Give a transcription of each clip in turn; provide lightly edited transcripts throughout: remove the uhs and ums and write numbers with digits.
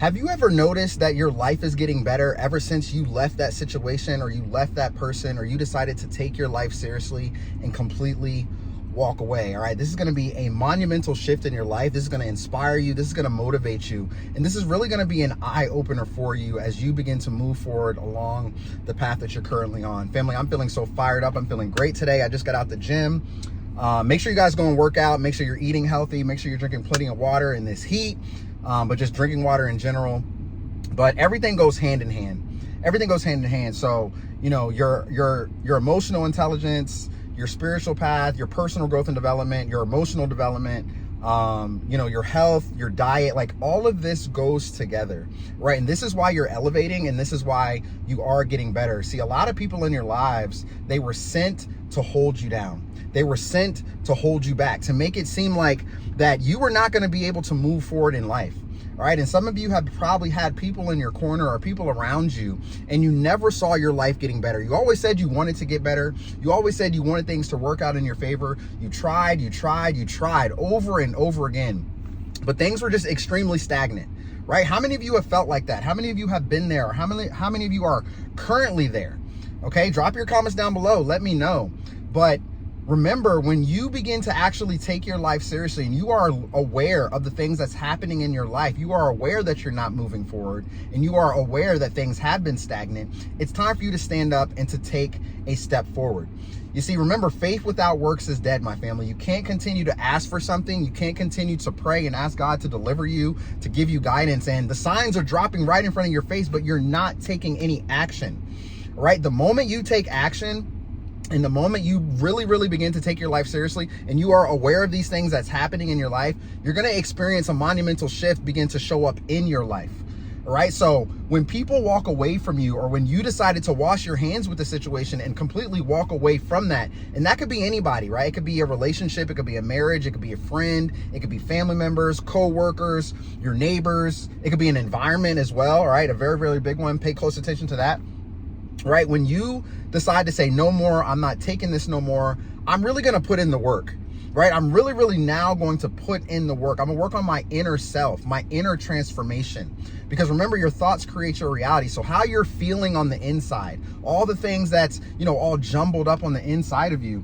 Have you ever noticed that your life is getting better ever since you left that situation, or you left that person, or you decided to take your life seriously and completely walk away? All right, this is going to be a monumental shift in your life. This is going to inspire you. This is going to motivate you. And this is really going to be an eye opener for you as you begin to move forward along the path that you're currently on. Family, I'm feeling so fired up. I'm feeling great today. I just got out the gym. Make sure you guys go and work out. Make sure you're eating healthy. Make sure you're drinking plenty of water in this heat. But just drinking water in general. But everything goes hand in hand. Everything goes hand in hand. So, you know, your emotional intelligence, your spiritual path, your personal growth and development, your emotional development, you know, your health, your diet, like all of this goes together, right? And this is why you're elevating, and this is why you are getting better. See, a lot of people in your lives, they were sent to hold you down. They were sent to hold you back, to make it seem like that you were not going to be able to move forward in life. All right. And some of you have probably had people in your corner or people around you, and you never saw your life getting better. You always said you wanted to get better. You always said you wanted things to work out in your favor. You tried over and over again, but things were just extremely stagnant, right? How many of you have felt like that? How many of you have been there? Or how many of you are currently there? Okay. Drop your comments down below. Let me know. But remember, when you begin to actually take your life seriously and you are aware of the things that's happening in your life, you are aware that you're not moving forward, and you are aware that things have been stagnant, it's time for you to stand up and to take a step forward. You see, remember, faith without works is dead, my family. You can't continue to ask for something. You can't continue to pray and ask God to deliver you, to give you guidance, and the signs are dropping right in front of your face, but you're not taking any action, right? The moment you take action, and the moment you really begin to take your life seriously, and you are aware of these things that's happening in your life, you're going to experience a monumental shift begin to show up in your life. All right. So when people walk away from you, or when you decided to wash your hands with the situation and completely walk away from that, and that could be anybody, right? It could be a relationship. It could be a marriage. It could be a friend. It could be family members, co-workers, your neighbors. It could be an environment as well. All right. A very big one. Pay close attention to that. Right? When you decide to say, no more, I'm not taking this no more, I'm really going to put in the work, right? I'm really now going to put in the work. I'm going to work on my inner self, my inner transformation. Because remember, your thoughts create your reality. So how you're feeling on the inside, all the things that's, you know, all jumbled up on the inside of you,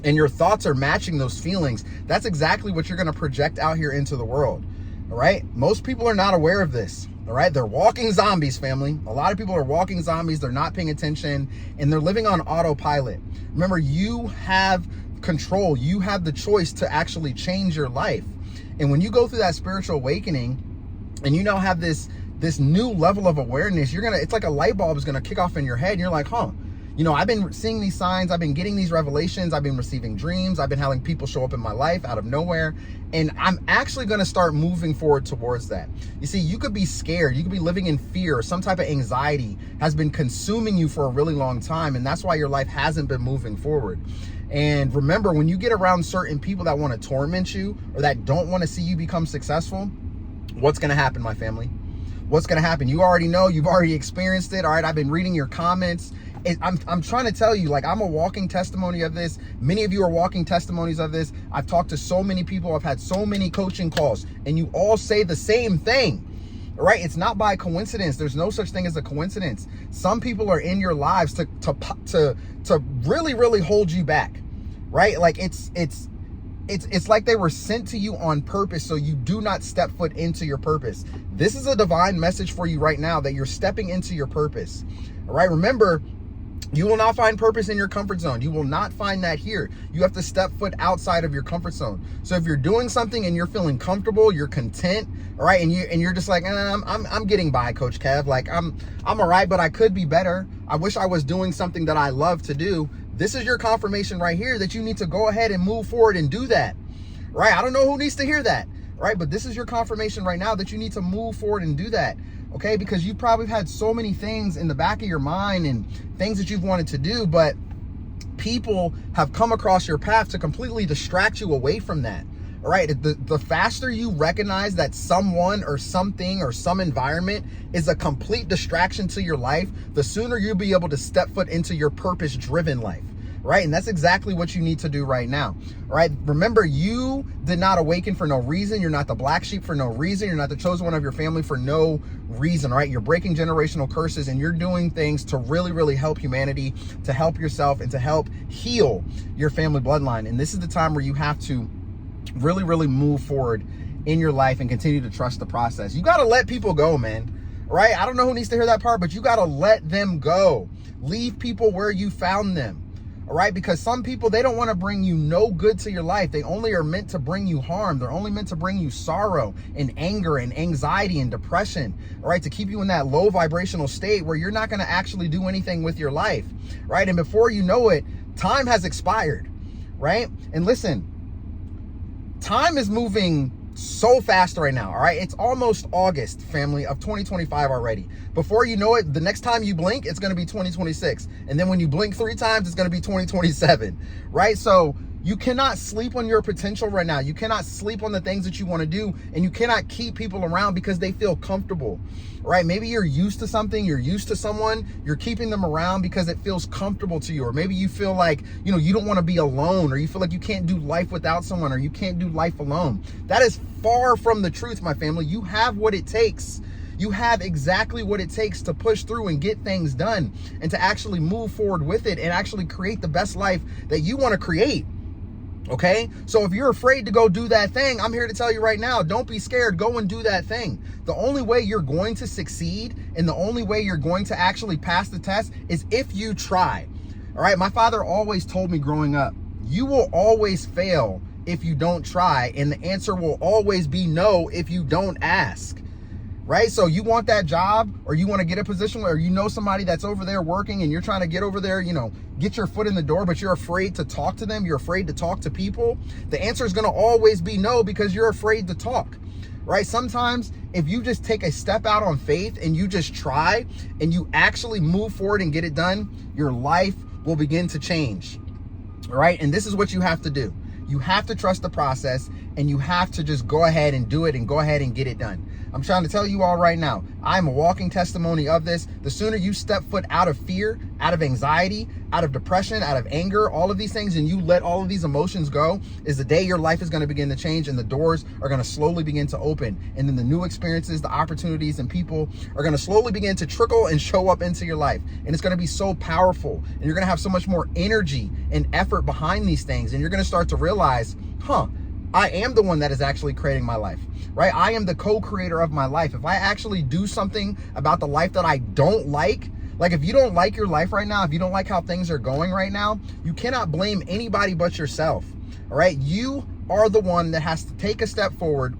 and your thoughts are matching those feelings, that's exactly what you're going to project out here into the world. All right. Most people are not aware of this. All right. They're walking zombies, family. A lot of people are walking zombies. They're not paying attention, and they're living on autopilot. Remember, you have control. You have the choice to actually change your life. And when you go through that spiritual awakening, and you now have this new level of awareness, it's like a light bulb is going to kick off in your head. And you're like, huh, you know, I've been seeing these signs. I've been getting these revelations. I've been receiving dreams. I've been having people show up in my life out of nowhere. And I'm actually going to start moving forward towards that. You see, you could be scared. You could be living in fear. Some type of anxiety has been consuming you for a really long time. And that's why your life hasn't been moving forward. And remember, when you get around certain people that want to torment you, or that don't want to see you become successful, what's going to happen, my family? What's going to happen? You already know. You've already experienced it. All right. I've been reading your comments. I'm trying to tell you, like, I'm a walking testimony of this. Many of you are walking testimonies of this. I've talked to so many people. I've had so many coaching calls, and you all say the same thing, right? It's not by coincidence. There's no such thing as a coincidence. Some people are in your lives to really hold you back, right? Like it's like they were sent to you on purpose, so you do not step foot into your purpose. This is a divine message for you right now, that you're stepping into your purpose. All right. Remember, you will not find purpose in your comfort zone. You will not find that here. You have to step foot outside of your comfort zone. So if you're doing something and you're feeling comfortable, you're content, all right, and you're just like, I'm getting by, Coach Kev. Like I'm all right, but I could be better. I wish I was doing something that I love to do. This is your confirmation right here that you need to go ahead and move forward and do that, right? I don't know who needs to hear that, right? But this is your confirmation right now that you need to move forward and do that. Okay, because you probably had so many things in the back of your mind and things that you've wanted to do, but people have come across your path to completely distract you away from that. All right, the faster you recognize that someone or something or some environment is a complete distraction to your life, the sooner you'll be able to step foot into your purpose-driven life. right? And that's exactly what you need to do right now, all right? Remember, you did not awaken for no reason. You're not the black sheep for no reason. You're not the chosen one of your family for no reason, right? You're breaking generational curses, and you're doing things to really, really help humanity, to help yourself, and to help heal your family bloodline. And this is the time where you have to really, really move forward in your life and continue to trust the process. You got to let people go, man, right? I don't know who needs to hear that part, but you got to let them go. Leave people where you found them, all right? Because some people, they don't want to bring you no good to your life. They only are meant to bring you harm. They're only meant to bring you sorrow and anger and anxiety and depression, all right? To keep you in that low vibrational state where you're not going to actually do anything with your life, right? And before you know it, time has expired, right? And listen, time is moving so fast right now, all right? It's almost August, family, of 2025 already. Before you know it, the next time you blink, it's going to be 2026. And then when you blink 3 times, it's going to be 2027, right? So you cannot sleep on your potential right now. You cannot sleep on the things that you want to do, and you cannot keep people around because they feel comfortable, right? Maybe you're used to something, you're used to someone, you're keeping them around because it feels comfortable to you. Or maybe you feel like, you know, you don't want to be alone, or you feel like you can't do life without someone, or you can't do life alone. That is far from the truth, my family. You have what it takes. You have exactly what it takes to push through and get things done, and to actually move forward with it and actually create the best life that you want to create. Okay, so if you're afraid to go do that thing, I'm here to tell you right now, don't be scared. Go and do that thing. The only way you're going to succeed, and the only way you're going to actually pass the test, is if you try. All right, my father always told me growing up, you will always fail if you don't try, and the answer will always be no if you don't ask. Right? So you want that job, or you want to get a position where you know somebody that's over there working, and you're trying to get over there, you know, get your foot in the door, but you're afraid to talk to them. You're afraid to talk to people. The answer is going to always be no, because you're afraid to talk, right? Sometimes if you just take a step out on faith and you just try and you actually move forward and get it done, your life will begin to change, right? And this is what you have to do. You have to trust the process, and you have to just go ahead and do it, and go ahead and get it done. I'm trying to tell you all right now, I'm a walking testimony of this. The sooner you step foot out of fear, out of anxiety, out of depression, out of anger, all of these things, and you let all of these emotions go, is the day your life is going to begin to change, and the doors are going to slowly begin to open. And then the new experiences, the opportunities, and people are going to slowly begin to trickle and show up into your life. And it's going to be so powerful, and you're going to have so much more energy and effort behind these things. And you're going to start to realize, I am the one that is actually creating my life, right? I am the co-creator of my life. If I actually do something about the life that I don't like if you don't like your life right now, if you don't like how things are going right now, you cannot blame anybody but yourself, all right? You are the one that has to take a step forward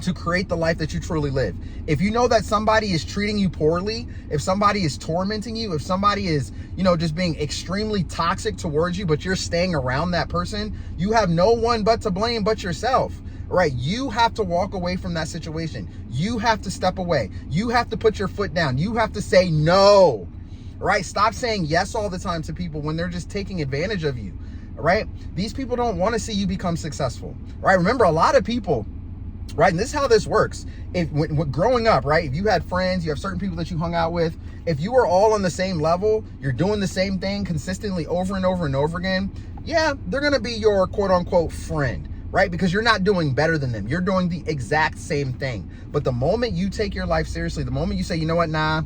to create the life that you truly live. If you know that somebody is treating you poorly, if somebody is tormenting you, if somebody is, you know, just being extremely toxic towards you, but you're staying around that person, you have no one but to blame but yourself, right? You have to walk away from that situation. You have to step away. You have to put your foot down. You have to say no, right? Stop saying yes all the time to people when they're just taking advantage of you, right? These people don't want to see you become successful, right? Remember, a lot of people, right? And this is how this works. When growing up, right? If you had friends, you have certain people that you hung out with, if you were all on the same level, you're doing the same thing consistently over and over and over again, yeah, they're going to be your quote unquote friend, right? Because you're not doing better than them. You're doing the exact same thing. But the moment you take your life seriously, the moment you say, you know what, nah,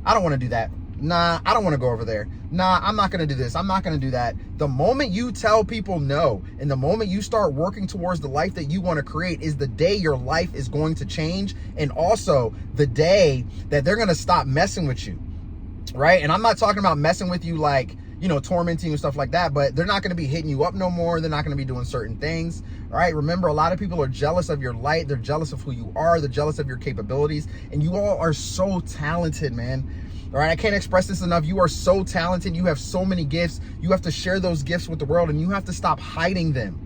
I don't want to do that. Nah, I don't want to go over there. Nah, I'm not going to do this. I'm not going to do that. The moment you tell people no, and the moment you start working towards the life that you want to create, is the day your life is going to change. And also the day that they're going to stop messing with you, right? And I'm not talking about messing with you like, you know, tormenting you and stuff like that, but they're not going to be hitting you up no more. They're not going to be doing certain things. All right. Remember, a lot of people are jealous of your light. They're jealous of who you are. They're jealous of your capabilities. And you all are so talented, man. All right. I can't express this enough. You are so talented. You have so many gifts. You have to share those gifts with the world, and you have to stop hiding them.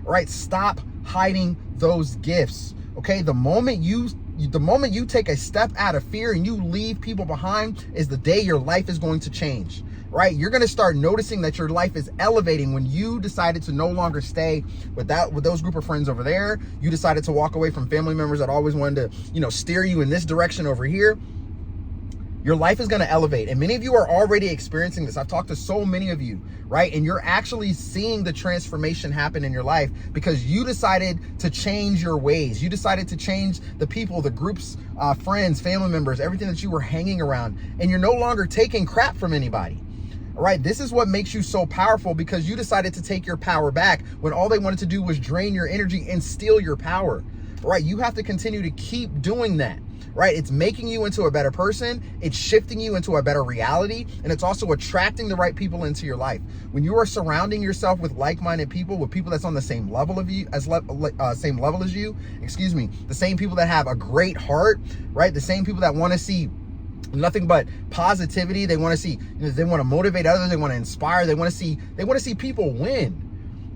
All right. Stop hiding those gifts. Okay. The moment you take a step out of fear and you leave people behind is the day your life is going to change, right? You're going to start noticing that your life is elevating when you decided to no longer stay with those group of friends over there. You decided to walk away from family members that always wanted to, you know, steer you in this direction over here. Your life is going to elevate. And many of you are already experiencing this. I've talked to so many of you, right? And you're actually seeing the transformation happen in your life because you decided to change your ways. You decided to change the people, the groups, friends, family members, everything that you were hanging around. And you're no longer taking crap from anybody. All right, this is what makes you so powerful because you decided to take your power back when all they wanted to do was drain your energy and steal your power. All right, you have to continue to keep doing that. Right? It's making you into a better person. It's shifting you into a better reality. And it's also attracting the right people into your life. When you are surrounding yourself with like-minded people, with people that's on the same level of you, same level as you, the same people that have a great heart, right? The same people that want to see nothing but positivity. They want to see, they want to motivate others. They want to inspire. They want to see people win.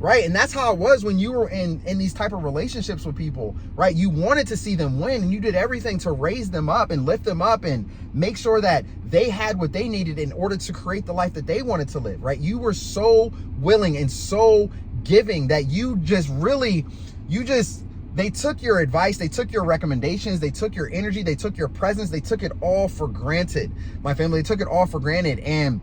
Right? And that's how it was when you were in these type of relationships with people, right? You wanted to see them win and you did everything to raise them up and lift them up and make sure that they had what they needed in order to create the life that they wanted to live, right? You were so willing and so giving that they took your advice, they took your recommendations, they took your energy, they took your presence, they took it all for granted. My family, they took it all for granted. And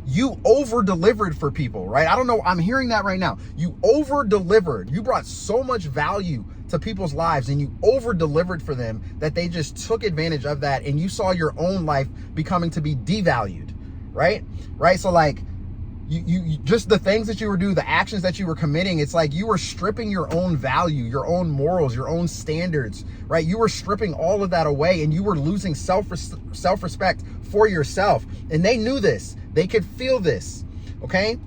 you over-delivered for people, right? I don't know. I'm hearing that right now. You over-delivered. You brought so much value to people's lives and you over-delivered for them that they just took advantage of that and you saw your own life becoming to be devalued, right? Right? So like you just the things that you were doing, the actions that you were committing, it's like you were stripping your own value, your own morals, your own standards, right? You were stripping all of that away and you were losing self-respect for yourself. And they knew this. They could feel this, okay?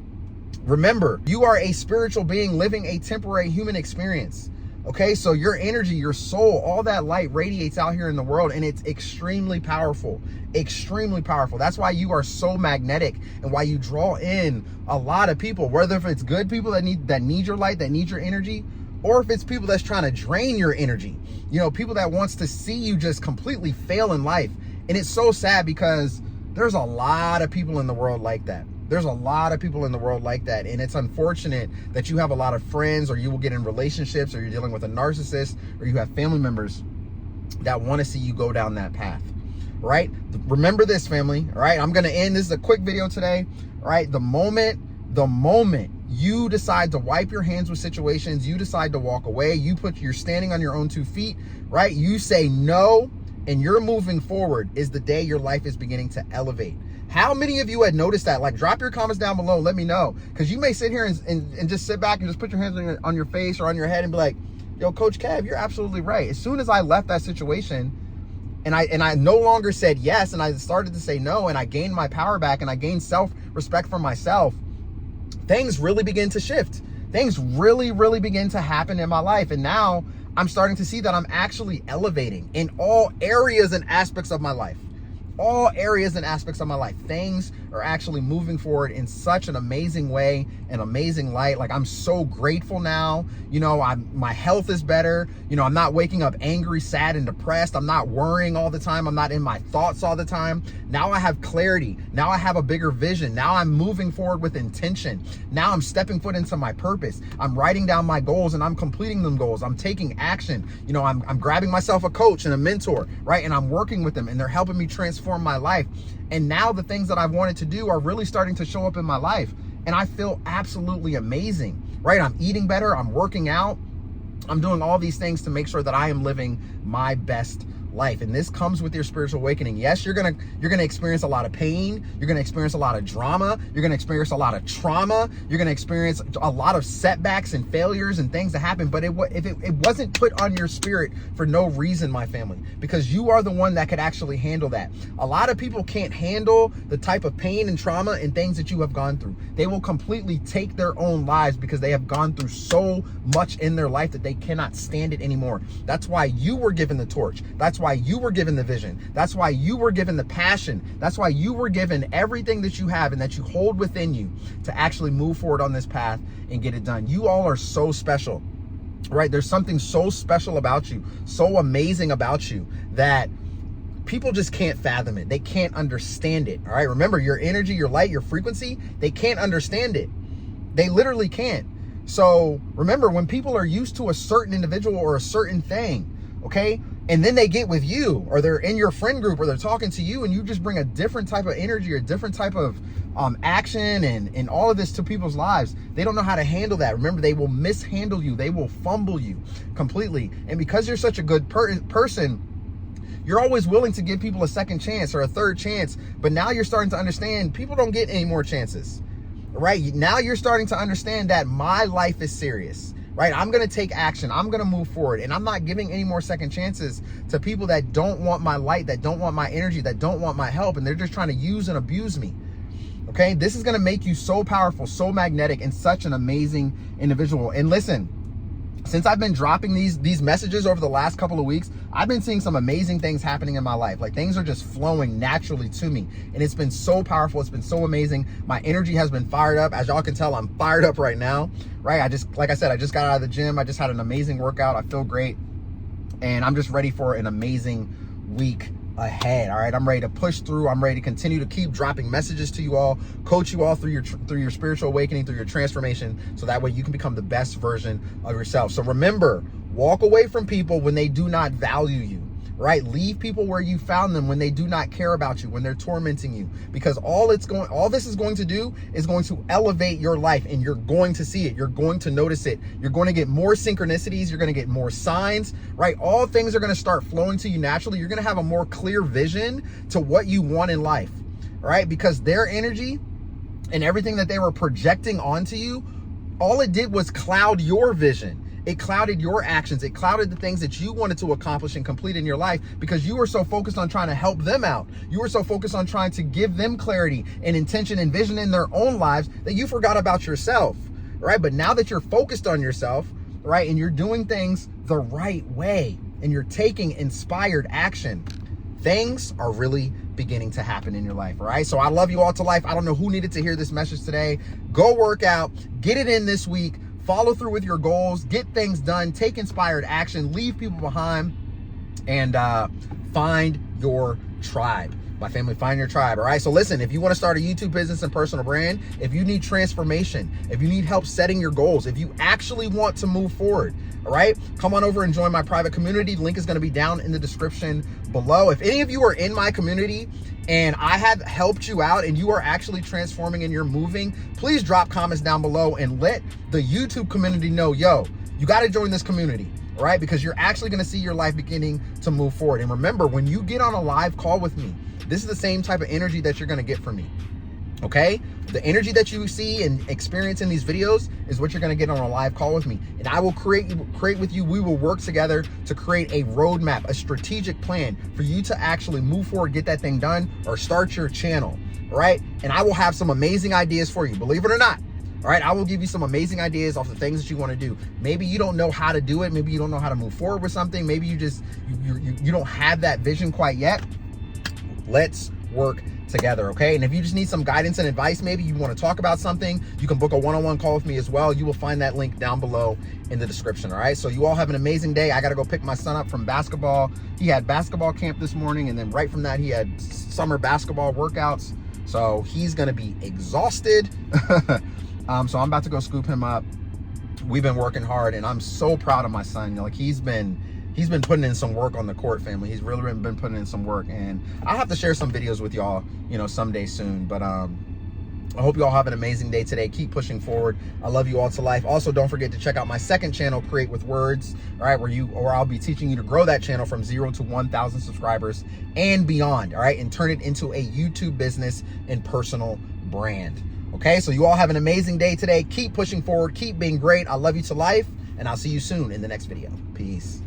Remember, you are a spiritual being living a temporary human experience, okay? So your energy, your soul, all that light radiates out here in the world and it's extremely powerful, extremely powerful. That's why you are so magnetic and why you draw in a lot of people, whether if it's good people that need your light, that need your energy, or if it's people that's trying to drain your energy, people that wants to see you just completely fail in life. And it's so sad because there's a lot of people in the world like that. There's a lot of people in the world like that. And it's unfortunate that you have a lot of friends or you will get in relationships or you're dealing with a narcissist or you have family members that want to see you go down that path, right? Remember this, family, all right? I'm going to end. This is a quick video today, all right? The moment you decide to wipe your hands with situations, you decide to walk away, you're standing on your own 2 feet, right? You say no, and you're moving forward is the day your life is beginning to elevate. How many of you had noticed that? Like, drop your comments down below. Let me know. Because you may sit here and just sit back and just put your hands on your face or on your head and be like, yo, Coach Kev, you're absolutely right. As soon as I left that situation and I no longer said yes and I started to say no and I gained my power back and I gained self-respect for myself, things really begin to shift. Things really, really begin to happen in my life. And now I'm starting to see that I'm actually elevating in all areas and aspects of my life. All areas and aspects of my life. Things are actually moving forward in such an amazing way, an amazing light. Like, I'm so grateful now. My health is better. I'm not waking up angry, sad, and depressed. I'm not worrying all the time. I'm not in my thoughts all the time. Now I have clarity. Now I have a bigger vision. Now I'm moving forward with intention. Now I'm stepping foot into my purpose. I'm writing down my goals and I'm completing them goals. I'm taking action. I'm grabbing myself a coach and a mentor, right? And I'm working with them and they're helping me transform my life. And now the things that I've wanted to do are really starting to show up in my life. And I feel absolutely amazing, right? I'm eating better. I'm working out. I'm doing all these things to make sure that I am living my best life. And this comes with your spiritual awakening. Yes, you're gonna experience a lot of pain. You're gonna experience a lot of drama. You're gonna experience a lot of trauma. You're gonna experience a lot of setbacks and failures and things that happen. But it wasn't put on your spirit for no reason, my family, because you are the one that could actually handle that. A lot of people can't handle the type of pain and trauma and things that you have gone through. They will completely take their own lives because they have gone through so much in their life that they cannot stand it anymore. That's why you were given the torch. That's why you were given the vision. That's why you were given the passion. That's why you were given everything that you have and that you hold within you to actually move forward on this path and get it done. You all are so special, right? There's something so special about you, so amazing about you that people just can't fathom it. They can't understand it, all right? Remember, your energy, your light, your frequency, they can't understand it. They literally can't. So remember, when people are used to a certain individual or a certain thing, okay, And then they get with you, or they're in your friend group, or they're talking to you, and you just bring a different type of energy or a different type of action and all of this to people's lives. They don't know how to handle that. Remember, they will mishandle you. They will fumble you completely. And because you're such a good person, you're always willing to give people a second chance or a third chance. But now you're starting to understand people don't get any more chances, right? Now you're starting to understand that my life is serious. Right? I'm going to take action. I'm going to move forward. And I'm not giving any more second chances to people that don't want my light, that don't want my energy, that don't want my help. And they're just trying to use and abuse me. Okay? This is going to make you so powerful, so magnetic, and such an amazing individual. And listen, since I've been dropping these messages over the last couple of weeks, I've been seeing some amazing things happening in my life. Like, things are just flowing naturally to me. And it's been so powerful. It's been so amazing. My energy has been fired up. As y'all can tell, I'm fired up right now, right? Like I said, I just got out of the gym. I just had an amazing workout. I feel great. And I'm just ready for an amazing week ahead. All right, I'm ready to push through. I'm ready to continue to keep dropping messages to you all, coach you all through your spiritual awakening, through your transformation, so that way you can become the best version of yourself. So remember, walk away from people when they do not value you, right? Leave people where you found them when they do not care about you, when they're tormenting you, because all this is going to do is going to elevate your life, and you're going to see it. You're going to notice it. You're going to get more synchronicities. You're going to get more signs, right? All things are going to start flowing to you naturally. You're going to have a more clear vision to what you want in life, right? Because their energy and everything that they were projecting onto you, all it did was cloud your vision. It clouded your actions. It clouded the things that you wanted to accomplish and complete in your life, because you were so focused on trying to help them out. You were so focused on trying to give them clarity and intention and vision in their own lives that you forgot about yourself, right? But now that you're focused on yourself, right, and you're doing things the right way, and you're taking inspired action, things are really beginning to happen in your life. All right. So I love you all to life. I don't know who needed to hear this message today. Go work out, get it in this week. Follow through with your goals, get things done, take inspired action, leave people behind, and find your tribe. My family, find your tribe. All right. So listen, if you want to start a YouTube business and personal brand, if you need transformation, if you need help setting your goals, if you actually want to move forward, all right, come on over and join my private community. Link is going to be down in the description below. If any of you are in my community and I have helped you out and you are actually transforming and you're moving, please drop comments down below and let the YouTube community know, yo, you got to join this community. All right, because you're actually going to see your life beginning to move forward. And remember, when you get on a live call with me, this is the same type of energy that you're going to get from me. Okay, the energy that you see and experience in these videos is what you're going to get on a live call with me. And I will create with you. We will work together to create a roadmap, a strategic plan for you to actually move forward, get that thing done, or start your channel. All right, and I will have some amazing ideas for you, believe it or not. All right, I will give you some amazing ideas off the things that you want to do. Maybe you don't know how to do it. Maybe you don't know how to move forward with something. Maybe you don't have that vision quite yet. Let's work together, okay? And if you just need some guidance and advice, maybe you want to talk about something, you can book a one-on-one call with me as well. You will find that link down below in the description, all right? So you all have an amazing day. I got to go pick my son up from basketball. He had basketball camp this morning, and then right from that, he had summer basketball workouts. So he's going to be exhausted. So I'm about to go scoop him up. We've been working hard, and I'm so proud of my son. Like, he's been putting in some work on the court, family. He's really been putting in some work, and I'll have to share some videos with y'all, someday soon. But I hope you all have an amazing day today. Keep pushing forward. I love you all to life. Also, don't forget to check out my second channel, Create with Words, all right, where I'll be teaching you to grow that channel from 0 to 1,000 subscribers and beyond, all right, and turn it into a YouTube business and personal brand. Okay, so you all have an amazing day today. Keep pushing forward. Keep being great. I love you to life, and I'll see you soon in the next video. Peace.